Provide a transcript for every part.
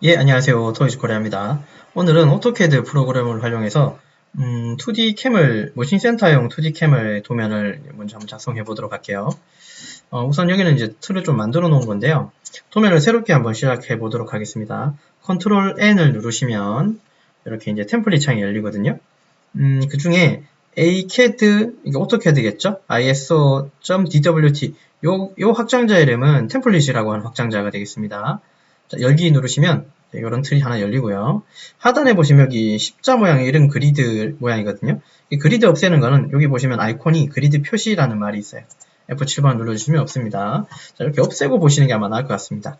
예, 안녕하세요. 토이즈 코리아입니다. 오늘은 오토캐드 프로그램을 활용해서 2D 캠을, 모션 센터용 2D 캠을 도면을 먼저 한번 작성해 보도록 할게요. 우선 여기는 이제 틀을 좀 만들어 놓은 건데요. 도면을 새롭게 한번 시작해 보도록 하겠습니다. 컨트롤 N을 누르시면 이렇게 이제 템플릿 창이 열리거든요. 그 중에 ACAD, 이게 오토캐드겠죠? ISO.DWT. 요 확장자 이름은 템플릿이라고 하는 확장자가 되겠습니다. 자, 열기 누르시면 이런 틀이 하나 열리고요. 하단에 보시면 여기 십자 모양의 이런 그리드 모양이거든요. 이 그리드 없애는 거는 여기 보시면 아이콘이 그리드 표시라는 말이 있어요. F7번 눌러주시면 없습니다. 자, 이렇게 없애고 보시는 게 아마 나을 것 같습니다.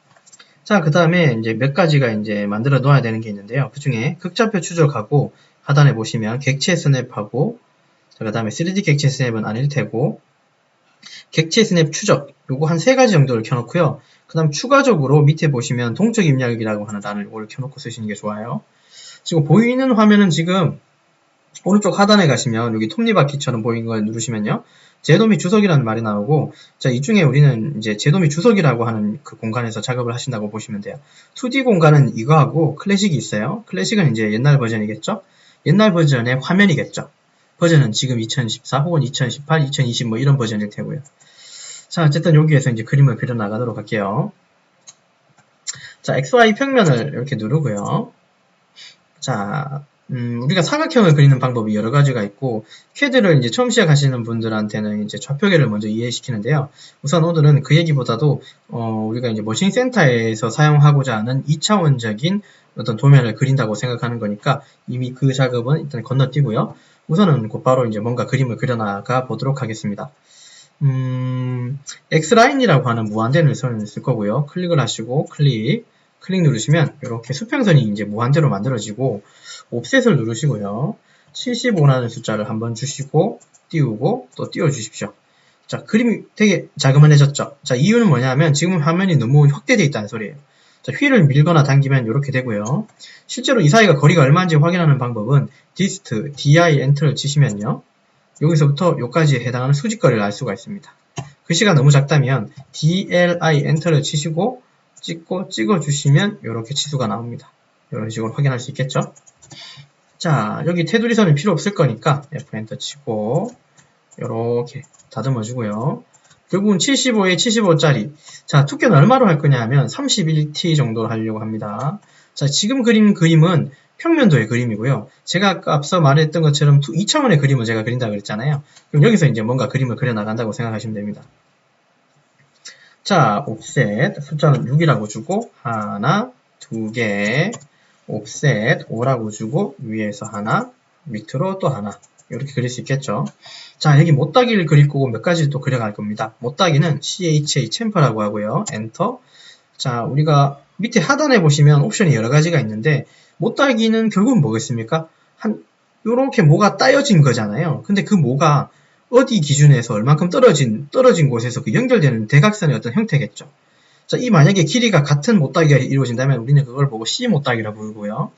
자, 그 다음에 이제 몇 가지가 이제 만들어 놓아야 되는 게 있는데요. 그 중에 극좌표 추적하고 하단에 보시면 객체 스냅하고 그 다음에 3D 객체 스냅은 아닐 테고 객체 스냅 추적 요거 한 3가지 정도를 켜놓고요. 그 다음 추가적으로 밑에 보시면 동적 입력이라고 하는 단어를 이걸 켜놓고 쓰시는 게 좋아요. 지금 보이는 화면은 지금 오른쪽 하단에 가시면 여기 톱니바퀴처럼 보이는 걸 누르시면요. 제도미 주석이라는 말이 나오고, 자, 이 중에 우리는 이제 제도미 주석이라고 하는 그 공간에서 작업을 하신다고 보시면 돼요. 2D 공간은 이거하고 클래식이 있어요. 클래식은 이제 옛날 버전이겠죠? 옛날 버전의 화면이겠죠? 버전은 지금 2014 혹은 2018, 2020 뭐 이런 버전일 테고요. 자, 어쨌든 여기에서 이제 그림을 그려 나가도록 할게요. 자, XY 평면을 이렇게 누르고요. 자, 우리가 사각형을 그리는 방법이 여러 가지가 있고, CAD를 이제 처음 시작하시는 분들한테는 이제 좌표계를 먼저 이해시키는데요. 우선 오늘은 그 얘기보다도, 우리가 이제 머신 센터에서 사용하고자 하는 2차원적인 어떤 도면을 그린다고 생각하는 거니까 이미 그 작업은 일단 건너뛰고요. 우선은 곧바로 이제 뭔가 그림을 그려나가 보도록 하겠습니다. X라인이라고 하는 무한대를 선을 쓸 거고요. 클릭을 하시고, 클릭 누르시면 이렇게 수평선이 이제 무한대로 만들어지고 옵셋을 누르시고요. 75라는 숫자를 한번 주시고 띄우고 또 띄워 주십시오. 자, 그림이 되게 자그만해졌죠. 자, 이유는 뭐냐면 지금 화면이 너무 확대되어 있다는 소리예요. 자, 휠을 밀거나 당기면 이렇게 되고요. 실제로 이 사이가 거리가 얼마인지 확인하는 방법은 dist, di, enter를 치시면요. 여기서부터 여기까지에 해당하는 수직거리를 알 수가 있습니다. 글씨가 너무 작다면 DLI 엔터를 치시고 찍고 찍어주시면 이렇게 치수가 나옵니다. 이런 식으로 확인할 수 있겠죠? 자, 여기 테두리선은 필요 없을 거니까 F 엔터 치고 이렇게 다듬어 주고요. 결국은 75에 75짜리. 자, 두께는 얼마로 할 거냐 하면 31T 정도로 하려고 합니다. 자, 지금 그린 그림은 평면도의 그림이고요. 제가 아까 앞서 말했던 것처럼 2차원의 그림을 제가 그린다고 그랬잖아요. 그럼 여기서 이제 뭔가 그림을 그려 나간다고 생각하시면 됩니다. 자, 옵셋 숫자는 6이라고 주고 하나, 두 개, 옵셋 5라고 주고 위에서 하나, 밑으로 또 하나 이렇게 그릴 수 있겠죠. 자, 여기 못따기를 그릴 거고 몇 가지 또 그려갈 겁니다. 못따기는 CHA 챔퍼라고 하고요. 엔터. 자, 우리가 밑에 하단에 보시면 옵션이 여러 가지가 있는데 못따기는 결국은 뭐겠습니까? 요렇게 모가 따여진 거잖아요. 근데 그 모가 어디 기준에서 얼만큼 떨어진 곳에서 그 연결되는 대각선의 어떤 형태겠죠. 자, 이 만약에 길이가 같은 못따기가 이루어진다면 우리는 그걸 보고 C 못따기라 부르고요.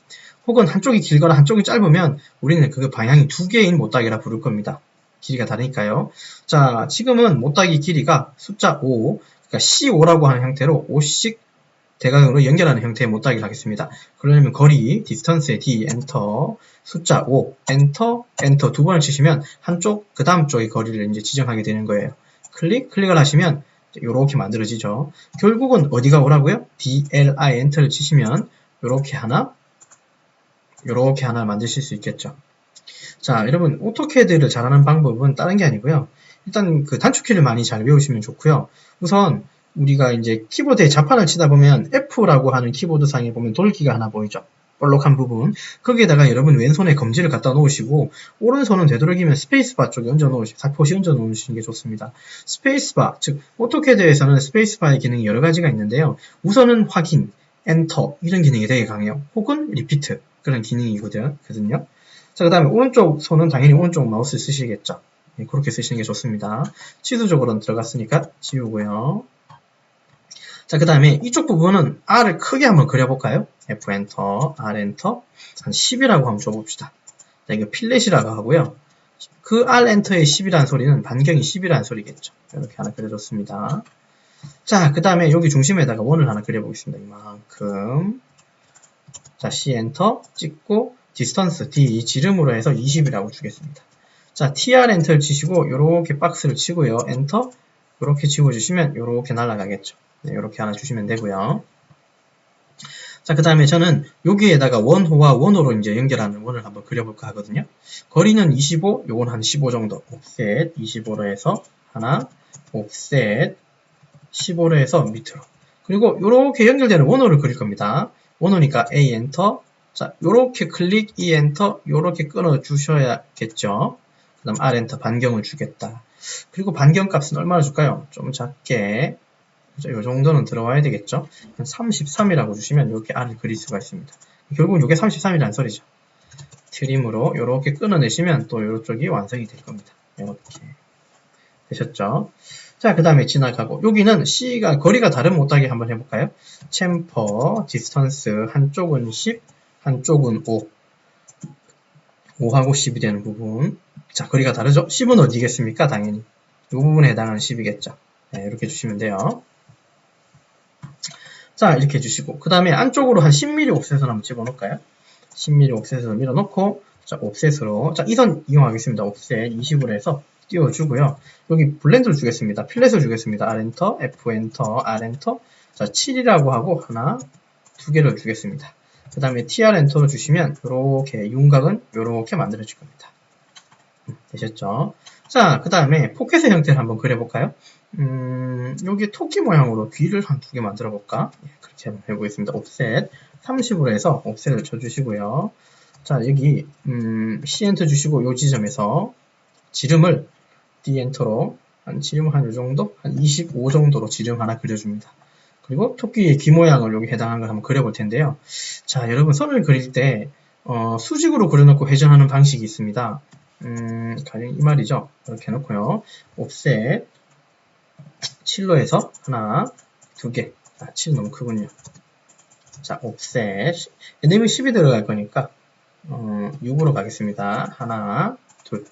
혹은 한쪽이 길거나 한쪽이 짧으면 우리는 그 방향이 두 개인 못따기라 부를 겁니다. 길이가 다르니까요. 자, 지금은 못따기 길이가 숫자 5, 그러니까 C5라고 하는 형태로 5씩 대각으로 연결하는 형태의 못따기를 하겠습니다. 그러려면 거리, 디스턴스의 D, 엔터, 숫자 5, 엔터, 엔터 두 번을 치시면 한쪽, 그 다음 쪽의 거리를 이제 지정하게 되는 거예요. 클릭을 하시면 이렇게 만들어지죠. 결국은 어디가 오라고요? DLI 엔터를 치시면 이렇게 하나 만드실 수 있겠죠. 자, 여러분 오토캐드를 잘하는 방법은 다른 게 아니고요. 일단 그 단축키를 많이 잘 외우시면 좋고요. 우선 우리가 이제 키보드에 자판을 치다 보면 F라고 하는 키보드 상에 보면 돌기가 하나 보이죠. 볼록한 부분. 거기에다가 여러분 왼손에 검지를 갖다 놓으시고 오른손은 되도록이면 스페이스바 쪽에 살포시 얹어 놓으시는 게 좋습니다. 스페이스바, 즉 오토캐드에서는 스페이스바의 기능이 여러 가지가 있는데요. 우선은 확인, 엔터 이런 기능이 되게 강해요. 혹은 리피트 그런 기능이거든요. 자, 그 다음에 오른쪽 손은 당연히 오른쪽 마우스 쓰시겠죠. 네, 그렇게 쓰시는 게 좋습니다. 치수적으로는 들어갔으니까 지우고요. 자, 그 다음에 이쪽 부분은 R을 크게 한번 그려볼까요? F 엔터, R 엔터, 한 10이라고 한번 줘봅시다. 자, 이거 필렛이라고 하고요. 그 R 엔터의 10이라는 소리는 반경이 10이라는 소리겠죠. 이렇게 하나 그려줬습니다. 자, 그 다음에 여기 중심에다가 원을 하나 그려보겠습니다. 이만큼. 자, C 엔터 찍고 디스턴스 D 이 지름으로 해서 20이라고 주겠습니다. 자, TR 엔터를 치시고 요렇게 박스를 치고요. 엔터 요렇게 지워주시면 요렇게 날아가겠죠. 네, 요렇게 하나 주시면 되고요. 자, 그 다음에 저는 여기에다가 원호와 원호로 이제 연결하는 원을 한번 그려볼까 하거든요. 거리는 25, 요건 한 15 정도. 옵셋 25로 해서 하나, 옵셋 15로 해서 밑으로. 그리고 요렇게 연결되는 원호를 그릴 겁니다. 원호니까 A 엔터. 자, 요렇게 클릭 E 엔터. 요렇게 끊어 주셔야겠죠. 그 다음 R 엔터 반경을 주겠다. 그리고 반경 값은 얼마나 줄까요? 좀 작게. 이 정도는 들어와야 되겠죠. 33이라고 주시면 이렇게 R을 그릴 수가 있습니다. 결국은 이게 33이라는 소리죠. 트림으로 이렇게 끊어내시면 또 이쪽이 완성이 될 겁니다. 이렇게 되셨죠. 자, 그 다음에 지나가고 여기는 C가 거리가 다르면 못하게 한번 해볼까요? 챔퍼, 디스턴스 한쪽은 10, 한쪽은 5. 5하고 10이 되는 부분. 자, 거리가 다르죠? 10은 어디겠습니까? 당연히 이 부분에 해당하는 10이겠죠. 네, 이렇게 주시면 돼요. 자, 이렇게 해주시고 그 다음에 안쪽으로 한 10mm 옵셋을 한번 집어넣을까요? 10mm 옵셋을 밀어넣고 자, 옵셋으로 자, 이 선 이용하겠습니다. 옵셋 20으로 해서 띄워주고요. 여기 블렌드를 주겠습니다. 필렛을 주겠습니다. R 엔터, F 엔터, R 엔터 자, 7이라고 하고 하나, 두 개를 주겠습니다. 그 다음에 TR 엔터를 주시면 이렇게 윤곽은 이렇게 만들어질 겁니다. 되셨죠? 자, 그 다음에 포켓의 형태를 한번 그려볼까요? 여기 토끼 모양으로 귀를 한 두 개 만들어 볼까? 그렇게 한번 해보겠습니다. 옵셋 30으로 해서 옵셋을 쳐주시고요. 자, 여기 C 엔터 주시고 요 지점에서 지름을 D 엔터로 지름 한 요 정도? 한 25 정도로 지름 하나 그려줍니다. 그리고 토끼의 귀 모양을 여기 해당하는 걸 한번 그려볼 텐데요. 자, 여러분 선을 그릴 때 수직으로 그려놓고 회전하는 방식이 있습니다. 가령 이 말이죠. 이렇게 해놓고요. 옵셋 7로 해서 하나, 두 개. 아, 7 너무 크군요. 자, 옵셋. 얘네는 10이 들어갈 거니까 6으로 가겠습니다. 하나, 둘.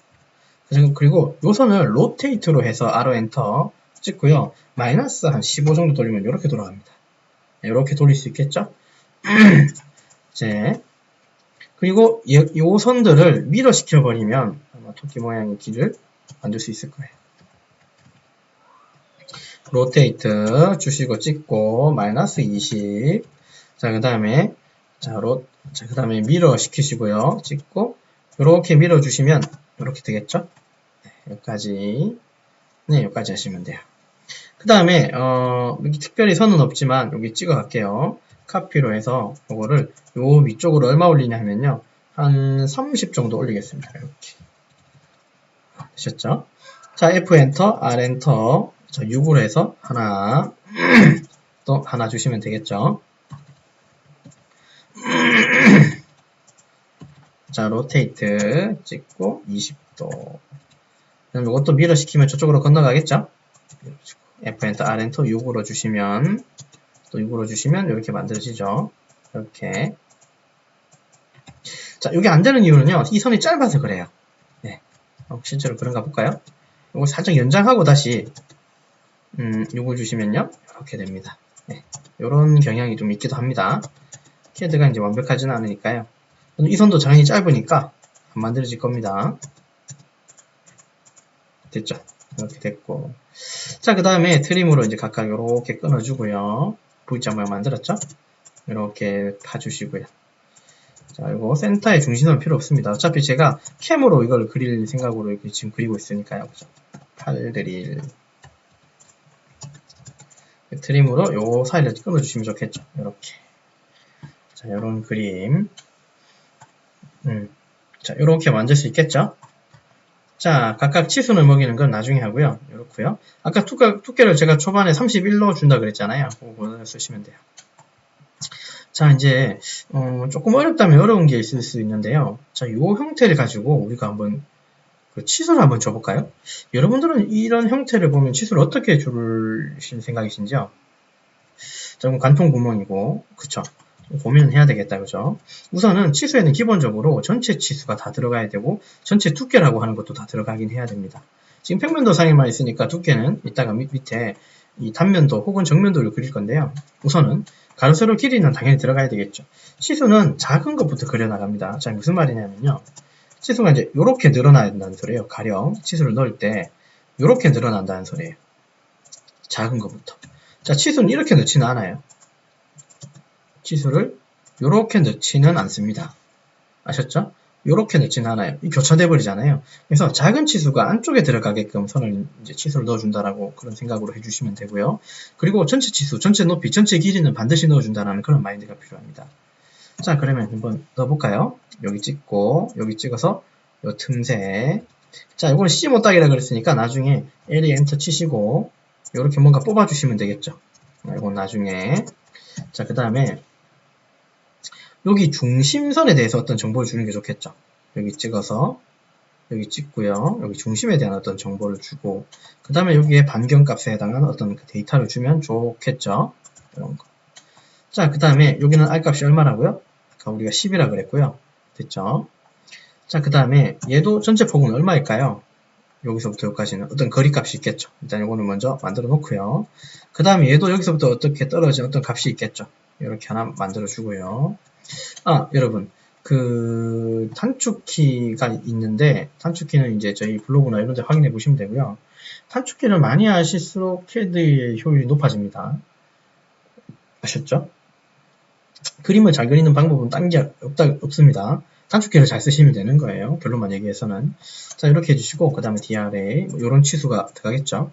그리고 요 선을 로테이트로 해서 arrow 엔터 찍고요. 마이너스 한 15 정도 돌리면 이렇게 돌아갑니다. 이렇게 돌릴 수 있겠죠? 이제 그리고 요 선들을 미러 시켜버리면 아마 토끼 모양의 길을 만들 수 있을 거예요. 로테이트 주시고 찍고 마이너스 20. 자, 그 다음에 그 다음에 미러 시키시고요. 찍고 이렇게 밀어 주시면 이렇게 되겠죠? 네, 여기까지. 네, 여기까지 하시면 돼요. 그 다음에 여기 특별히 선은 없지만 여기 찍어 갈게요. 카피로 해서 이거를 요 위쪽으로 얼마 올리냐 하면요. 한 30 정도 올리겠습니다. 이렇게. 되셨죠? 자, F 엔터, R 엔터. 자, 6으로 해서 하나, 또 하나 주시면 되겠죠? 자, 로테이트 찍고 20도. 그럼 이것도 미러 시키면 저쪽으로 건너가겠죠? F 엔터, R 엔터 6으로 주시면 또 6으로 주시면 이렇게 만들어지죠. 이렇게. 자, 이게 안 되는 이유는요. 이 선이 짧아서 그래요. 네. 실제로 그런가 볼까요? 이거 살짝 연장하고 다시 6을 주시면요. 이렇게 됩니다. 네. 이런 경향이 좀 있기도 합니다. 캐드가 이제 완벽하지는 않으니까요. 이 선도 당연히 짧으니까 안 만들어질 겁니다. 됐죠? 이렇게 됐고. 자, 그 다음에 트림으로 이제 각각 이렇게 끊어주고요. V자 모양 만들었죠? 이렇게 파주시고요. 자, 이거 센터에 중심은 필요 없습니다. 어차피 제가 캠으로 이걸 그릴 생각으로 이렇게 지금 그리고 있으니까요. 그죠? 팔 드릴. 트림으로 요 사이를 끊어주시면 좋겠죠. 이렇게. 자, 요런 그림. 자, 요렇게 만들 수 있겠죠? 자, 각각 치수를 먹이는 건 나중에 하고요. 이렇고요. 아까 두께를 제가 초반에 31로 준다 그랬잖아요. 그거 쓰시면 돼요. 자, 이제 조금 어렵다면 어려운 게 있을 수 있는데요. 자, 요 형태를 가지고 우리가 한번 그 치수를 한번 줘볼까요? 여러분들은 이런 형태를 보면 치수를 어떻게 줄실 생각이신지요? 자, 그럼 관통 구멍이고, 그쵸? 고민은 해야 되겠다, 그죠? 우선은 치수에는 기본적으로 전체 치수가 다 들어가야 되고, 전체 두께라고 하는 것도 다 들어가긴 해야 됩니다. 지금 평면도상에만 있으니까 두께는 이따가 밑에 이 단면도 혹은 정면도를 그릴 건데요. 우선은 가로 세로 길이는 당연히 들어가야 되겠죠. 치수는 작은 것부터 그려나갑니다. 자, 무슨 말이냐면요. 치수가 이제 요렇게 늘어나야 된다는 소리예요. 가령 치수를 넣을 때 요렇게 늘어난다는 소리예요. 작은 것부터. 자, 치수는 이렇게 넣지는 않아요. 치수를 요렇게 넣지는 않습니다. 아셨죠? 요렇게 넣지는 않아요. 이 교차돼 버리잖아요. 그래서 작은 치수가 안쪽에 들어가게끔 선을 이제 치수를 넣어준다라고 그런 생각으로 해주시면 되고요. 그리고 전체 치수, 전체 높이, 전체 길이는 반드시 넣어준다라는 그런 마인드가 필요합니다. 자, 그러면 한번 넣어볼까요? 여기 찍고, 여기 찍어서 요 틈새. 자, 이거는 C 못따기라 그랬으니까 나중에 L에 엔터 치시고 요렇게 뭔가 뽑아주시면 되겠죠. 이건 나중에. 자, 그 다음에 여기 중심선에 대해서 어떤 정보를 주는 게 좋겠죠. 여기 찍어서 여기 찍고요. 여기 중심에 대한 어떤 정보를 주고 그 다음에 여기에 반경값에 해당하는 어떤 그 데이터를 주면 좋겠죠. 이런 거. 자, 그 다음에 여기는 R값이 얼마라고요? 그러니까 우리가 10이라 그랬고요. 됐죠? 자, 그 다음에 얘도 전체 폭은 얼마일까요? 여기서부터 여기까지는 어떤 거리값이 있겠죠. 일단 이거는 먼저 만들어 놓고요. 그 다음에 얘도 여기서부터 어떻게 떨어진 어떤 값이 있겠죠. 이렇게 하나 만들어 주고요. 아, 여러분, 그 단축키가 있는데 단축키는 이제 저희 블로그나 이런 데 확인해 보시면 되고요. 단축키를 많이 하실수록 CAD의 효율이 높아집니다. 아셨죠? 그림을 잘 그리는 방법은 딴 게 없습니다. 단축키를 잘 쓰시면 되는 거예요. 결론만 얘기해서는. 자, 이렇게 해주시고 그 다음에 DRA 뭐 이런 치수가 들어가겠죠.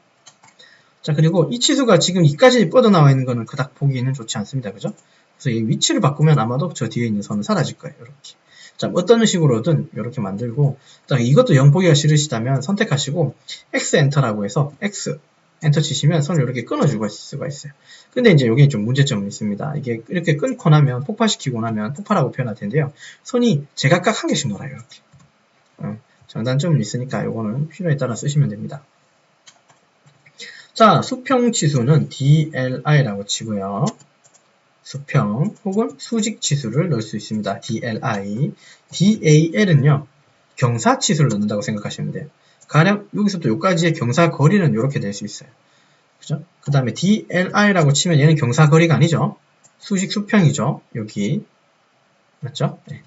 자, 그리고 이 치수가 지금 이까지 뻗어나와 있는 거는 그닥 보기에는 좋지 않습니다. 그죠? 그래서 이 위치를 바꾸면 아마도 저 뒤에 있는 선은 사라질 거예요. 이렇게. 자, 어떤 식으로든 이렇게 만들고, 자, 이것도 0 보기가 싫으시다면 선택하시고 X 엔터라고 해서 X 엔터 치시면 선을 이렇게 끊어줄 수가 있어요. 근데 이제 여기 좀 문제점이 있습니다. 이게 이렇게 끊고 나면 폭발시키고 나면 폭발하고 표현할 텐데요. 선이 제각각 한 개씩 놀아요. 이렇게. 장단점은 있으니까 이거는 필요에 따라 쓰시면 됩니다. 자, 수평 치수는 DLI라고 치고요. 수평 혹은 수직 치수를 넣을 수 있습니다. DLI. DAL은요. 경사 치수를 넣는다고 생각하시면 돼요. 가령 여기서부터 여기까지의 경사 거리는 이렇게 될 수 있어요. 그죠? 그 다음에 DLI라고 치면 얘는 경사 거리가 아니죠. 수직 수평이죠. 여기. 맞죠? 네.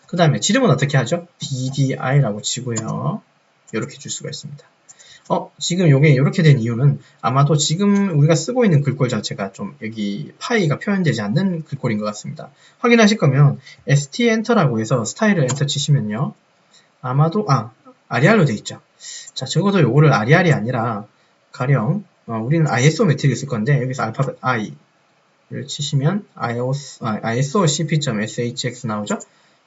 그 다음에 지름은 어떻게 하죠? DDI라고 치고요. 이렇게 줄 수가 있습니다. 지금 이게 이렇게 된 이유는 아마도 지금 우리가 쓰고 있는 글꼴 자체가 좀 여기 파이가 표현되지 않는 글꼴인 것 같습니다. 확인하실 거면 ST 엔터라고 해서 스타일을 엔터 치시면요. 아마도 아리알로 돼 있죠. 자, 적어도 요거를 아리알이 아니라 가령 우리는 ISO 매트릭을 쓸 건데 여기서 알파벳 I를 치시면 ISO cp.shx 나오죠.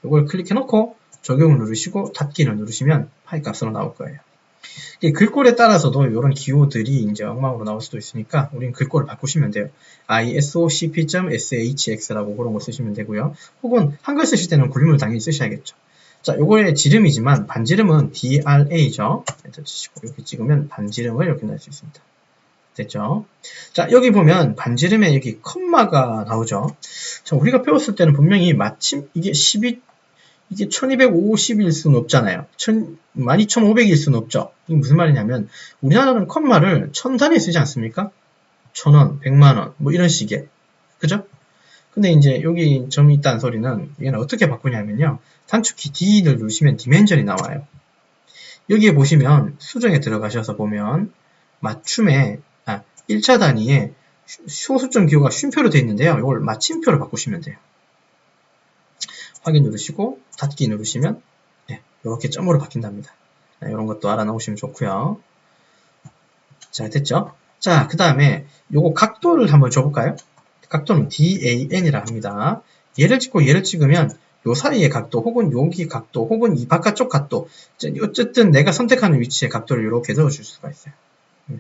요걸 클릭해 놓고 적용을 누르시고 닫기를 누르시면 파이 값으로 나올 거예요. 글꼴에 따라서도 이런 기호들이 이제 엉망으로 나올 수도 있으니까 우리는 글꼴을 바꾸시면 돼요. ISO cp.shx라고 그런 거 쓰시면 되고요. 혹은 한글 쓰실 때는 굴림을 당연히 쓰셔야겠죠. 자, 요거의 지름이지만 반지름은 DRA죠. 엔터 치시고 여기 찍으면 반지름을 이렇게 낼 수 있습니다. 됐죠? 자, 여기 보면 반지름에 여기 컴마가 나오죠. 자, 우리가 배웠을 때는 분명히 마침 이게 1250일 수는 없잖아요. 12500일 수는 없죠. 이게 무슨 말이냐면 우리나라는 컴마를 1000단위에 쓰지 않습니까? 1000원, 100만원 뭐 이런 식의. 그죠? 근데 이제 여기 점이 있다는 소리는 얘는 어떻게 바꾸냐면요. 단축키 D를 누르시면 디멘전이 나와요. 여기에 보시면 수정에 들어가셔서 보면 맞춤에 1차 단위에 소수점 기호가 쉼표로 되어 있는데요. 이걸 마침표로 바꾸시면 돼요. 확인 누르시고 닫기 누르시면 이렇게 점으로 바뀐답니다. 이런 것도 알아놓으시면 좋고요. 자, 됐죠? 자, 그 다음에 요거 각도를 한번 줘볼까요? 각도는 DAN이라 합니다. 얘를 찍고 얘를 찍으면 요 사이의 각도 혹은 여기 각도 혹은 이 바깥쪽 각도 어쨌든 내가 선택하는 위치의 각도를 이렇게 넣어줄 수가 있어요.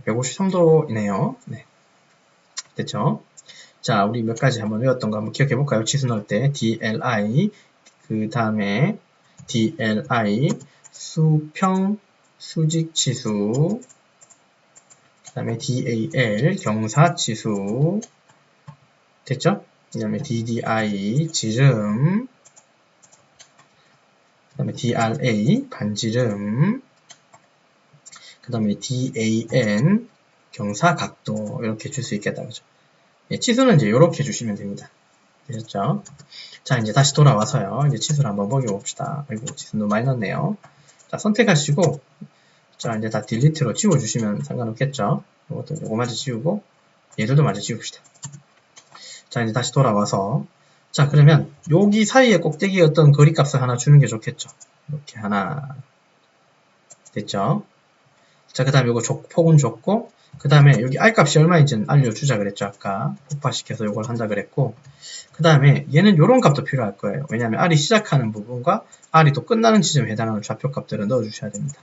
153도이네요. 네. 됐죠? 자, 우리 몇 가지 한번 외웠던 거 한번 기억해 볼까요? 치수 넣을 때 DLI 그 다음에 DLI 수평 수직 치수 그 다음에 DAL 경사 치수 됐죠? 그 다음에 DDI 지름 그 다음에 DRA 반지름 그 다음에 DAN 경사 각도 이렇게 줄 수 있겠다. 그죠? 치수는 이제 이렇게 주시면 됩니다. 되셨죠? 자, 이제 다시 돌아와서요. 이제 치수를 한번 먹여봅시다. 아이고, 치수 너무 많이 넣었네요. 자, 선택하시고, 자, 이제 다 딜리트로 지워주시면 상관없겠죠? 이것도 요거 마저 지우고, 얘들도 마저 지웁시다. 자, 이제 다시 돌아와서, 자, 그러면 여기 사이에 꼭대기에 어떤 거리값을 하나 주는 게 좋겠죠? 이렇게 하나, 됐죠? 자, 그 다음에 요거 폭은 줬고, 그 다음에 여기 R값이 얼마인지는 알려주자 그랬죠, 아까. 폭파시켜서 요걸 한다 그랬고, 그 다음에 얘는 요런 값도 필요할 거예요. 왜냐하면 R이 시작하는 부분과 R이 또 끝나는 지점에 해당하는 좌표값들을 넣어주셔야 됩니다.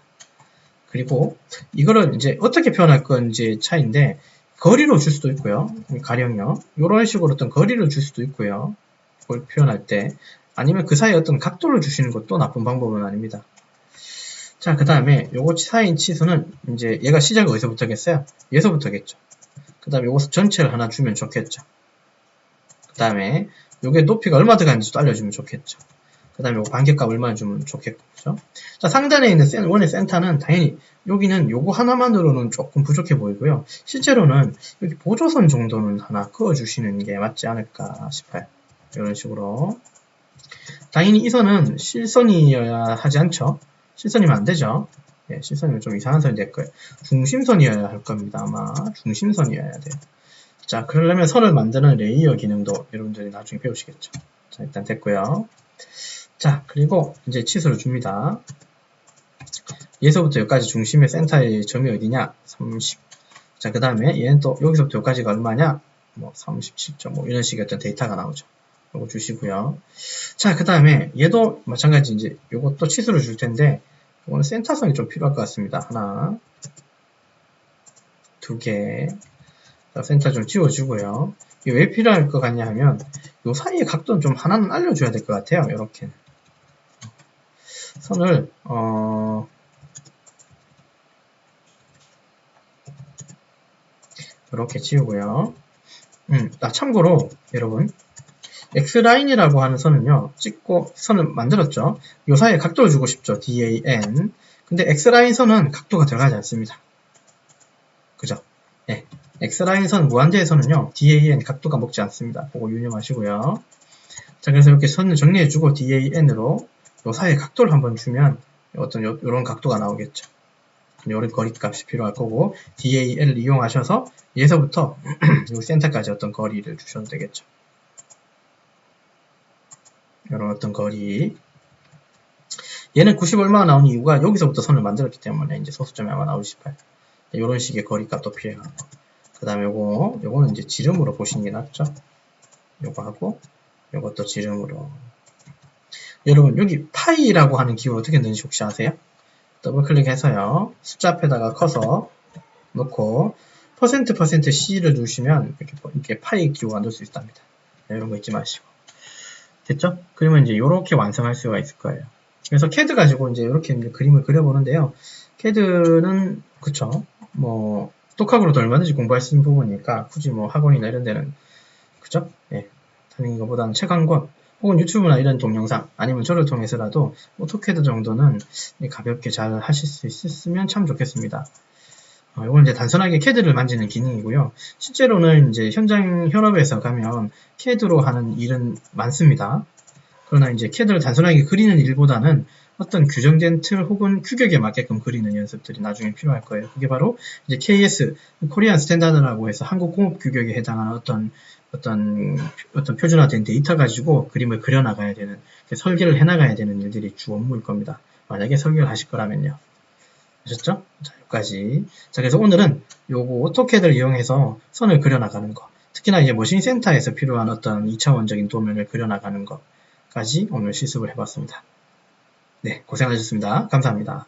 그리고 이거를 이제 어떻게 표현할 건지 차이인데, 거리로 줄 수도 있고요. 가령요. 요런 식으로 어떤 거리를 줄 수도 있고요. 그걸 표현할 때. 아니면 그 사이에 어떤 각도를 주시는 것도 나쁜 방법은 아닙니다. 자, 그 다음에 요거 사이인 치수는 이제 얘가 시작이 어디서부터겠어요? 얘서부터겠죠. 그 다음에 요거 전체를 하나 주면 좋겠죠. 그 다음에 요게 높이가 얼마 들어가는지도 알려주면 좋겠죠. 그 다음에 요거 반격값 얼마 주면 좋겠고, 그죠? 자, 상단에 있는 원의 센터는 당연히 여기는 요거 하나만으로는 조금 부족해 보이고요. 실제로는 여기 보조선 정도는 하나 그어주시는 게 맞지 않을까 싶어요. 이런 식으로. 당연히 이 선은 실선이어야 하지 않죠? 실선이면 안 되죠. 예, 실선이면 좀 이상한 선이 될 거예요. 중심선이어야 할 겁니다. 아마 중심선이어야 돼요. 자, 그러려면 선을 만드는 레이어 기능도 여러분들이 나중에 배우시겠죠. 자, 일단 됐고요. 자, 그리고 이제 치수를 줍니다. 얘서부터 여기까지 중심의 센터의 점이 어디냐? 30. 자, 그 다음에 얘는 또 여기서부터 여기까지가 얼마냐? 뭐 37.5 이런 식의 어떤 데이터가 나오죠. 요거 주시고요. 자, 그 다음에 얘도 마찬가지 이제 요것도 치수를 줄 텐데 이거는 센터선이 좀 필요할 것 같습니다. 하나, 두 개. 자, 센터 좀 지워주고요. 이게 왜 필요할 것 같냐 하면 요 사이의 각도는 좀 하나는 알려줘야 될 것 같아요. 이렇게 선을 이렇게 지우고요. 참고로 여러분 X라인이라고 하는 선은요, 찍고 선을 만들었죠. 요 사이에 각도를 주고 싶죠. DAN. 근데 X라인 선은 각도가 들어가지 않습니다. 그죠? 네. X라인 선 무한대에서는요, DAN 각도가 먹지 않습니다. 그거 유념하시고요. 자, 그래서 이렇게 선을 정리해주고 DAN으로 요 사이에 각도를 한번 주면 어떤 요런 각도가 나오겠죠. 요런 거리값이 필요할 거고, DAL을 이용하셔서 얘서부터 요 센터까지 어떤 거리를 주셔도 되겠죠. 이런 어떤 거리. 얘는 90 얼마가 나온 이유가 여기서부터 선을 만들었기 때문에 이제 소수점이 아마 나오기 싶어요. 이런 식의 거리값도 필요하고. 그 다음에 요거는 이제 지름으로 보시는 게 낫죠. 요거 하고, 요것도 지름으로. 여러분, 여기 파이라고 하는 기호를 어떻게 넣는지 혹시 아세요? 더블 클릭해서요. 숫자 앞에다가 커서 놓고, %%C를 누르시면 이렇게 파이 기호가 넣을 수 있답니다. 네, 이런 거 잊지 마시고. 됐죠? 그러면 이제 이렇게 완성할 수가 있을 거예요. 그래서 CAD 가지고 이제 이렇게 그림을 그려보는데요. CAD는 그쵸? 뭐 독학으로도 얼마든지 공부할 수 있는 부분이니까 굳이 뭐 학원이나 이런 데는 그죠? 예, 다니는 것보다는 책 한 권 혹은 유튜브나 이런 동영상 아니면 저를 통해서라도 오토캐드 정도는 가볍게 잘 하실 수 있으면 참 좋겠습니다. 이건 이제 단순하게 CAD를 만지는 기능이고요. 실제로는 이제 현업에서 가면 CAD로 하는 일은 많습니다. 그러나 이제 CAD를 단순하게 그리는 일보다는 어떤 규정된 틀 혹은 규격에 맞게끔 그리는 연습들이 나중에 필요할 거예요. 그게 바로 이제 KS, 코리안 스탠다드라고 해서 한국 공업 규격에 해당하는 어떤 표준화된 데이터 가지고 그림을 그려나가야 되는, 설계를 해나가야 되는 일들이 주 업무일 겁니다. 만약에 설계를 하실 거라면요. 아셨죠? 자, 여기까지. 자, 그래서 오늘은 요거 오토캐드를 이용해서 선을 그려나가는 거, 특히나 이제 머신 센터에서 필요한 어떤 2차원적인 도면을 그려나가는 것까지 오늘 실습을 해봤습니다. 네, 고생하셨습니다. 감사합니다.